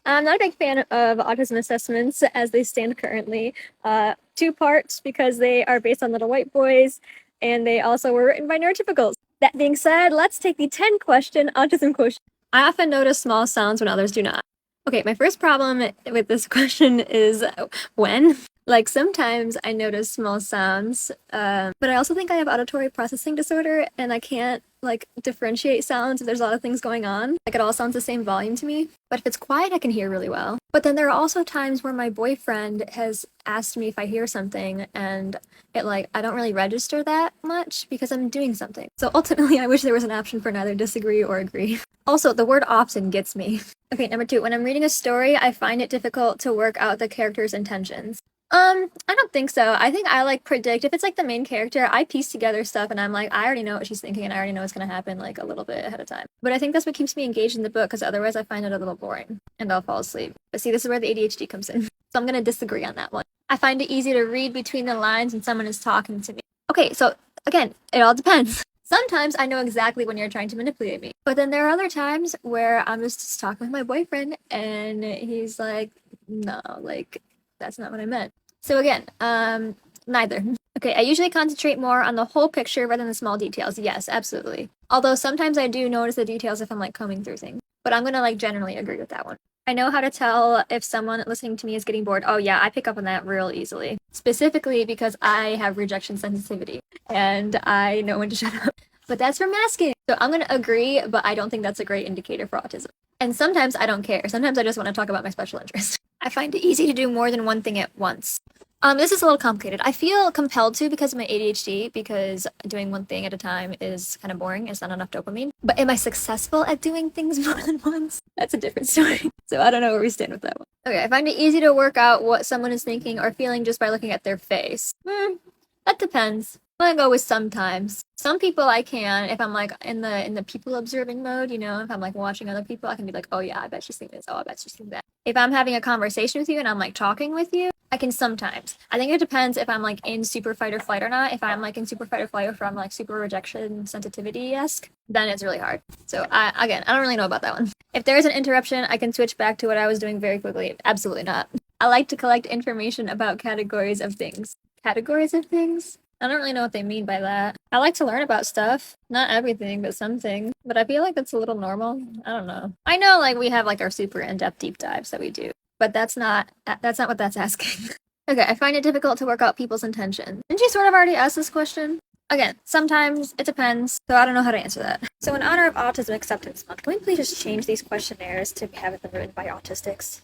I'm not a big fan of autism assessments as they stand currently. Two parts because they are based on little white boys, and they also were written by neurotypicals. That being said, let's take the 10 question autism quotient. I often notice small sounds when others do not. Okay, my first problem with this question is when. Like sometimes I notice small sounds, but I also think I have auditory processing disorder and I can't like differentiate sounds if there's a lot of things going on. Like it all sounds the same volume to me. But if it's quiet, I can hear really well. But then there are also times where my boyfriend has asked me if I hear something and it like I don't really register that much because I'm doing something. So ultimately I wish there was an option for neither disagree or agree. Also, the word often gets me. Okay, number 2, when I'm reading a story, I find it difficult to work out the character's intentions. I don't think so. I think I like predict if it's like the main character, I piece together stuff and I'm like, I already know what she's thinking and I already know what's gonna happen like a little bit ahead of time. But I think that's what keeps me engaged in the book because otherwise I find it a little boring and I'll fall asleep. But see, this is where the ADHD comes in. So I'm gonna disagree on that one. I find it easy to read between the lines when someone is talking to me. Okay, so again, it all depends. Sometimes I know exactly when you're trying to manipulate me. But then there are other times where I'm just talking with my boyfriend and he's like, no, like, that's not what I meant. So again, neither. Okay, I usually concentrate more on the whole picture rather than the small details. Yes, absolutely. Although sometimes I do notice the details if I'm like combing through things. But I'm gonna like generally agree with that one. I know how to tell if someone listening to me is getting bored. Oh yeah, I pick up on that real easily. Specifically because I have rejection sensitivity and I know when to shut up. But that's from masking. So I'm gonna agree, but I don't think that's a great indicator for autism. And sometimes I don't care. Sometimes I just want to talk about my special interest. I find it easy to do more than one thing at once. This is a little complicated. I feel compelled to because of my ADHD, because doing one thing at a time is kind of boring. It's not enough dopamine. But am I successful at doing things more than once? That's a different story. So I don't know where we stand with that one. Okay, I find it easy to work out what someone is thinking or feeling just by looking at their face. That depends. I'm gonna go with sometimes. Some people I can, if I'm like in the people observing mode, you know, if I'm like watching other people, I can be like, oh yeah, I bet she's thinking this. Oh, I bet she's thinking that. If I'm having a conversation with you and I'm like talking with you, I can sometimes. I think it depends if I'm like in super fight or flight or not. If I'm like in super fight or flight or if I'm like super rejection sensitivity-esque, then it's really hard. So I don't really know about that one. If there's an interruption, I can switch back to what I was doing very quickly. Absolutely not. I like to collect information about categories of things. Categories of things? I don't really know what they mean by that. I like to learn about stuff. Not everything, but some things. But I feel like that's a little normal. I don't know. I know like we have like our super in-depth deep dives that we do. But that's not what that's asking. Okay, I find it difficult to work out people's intentions. Didn't you sort of already ask this question? Again, sometimes it depends, so I don't know how to answer that. So in honor of Autism Acceptance Month, can we please just change these questionnaires to have them written by autistics?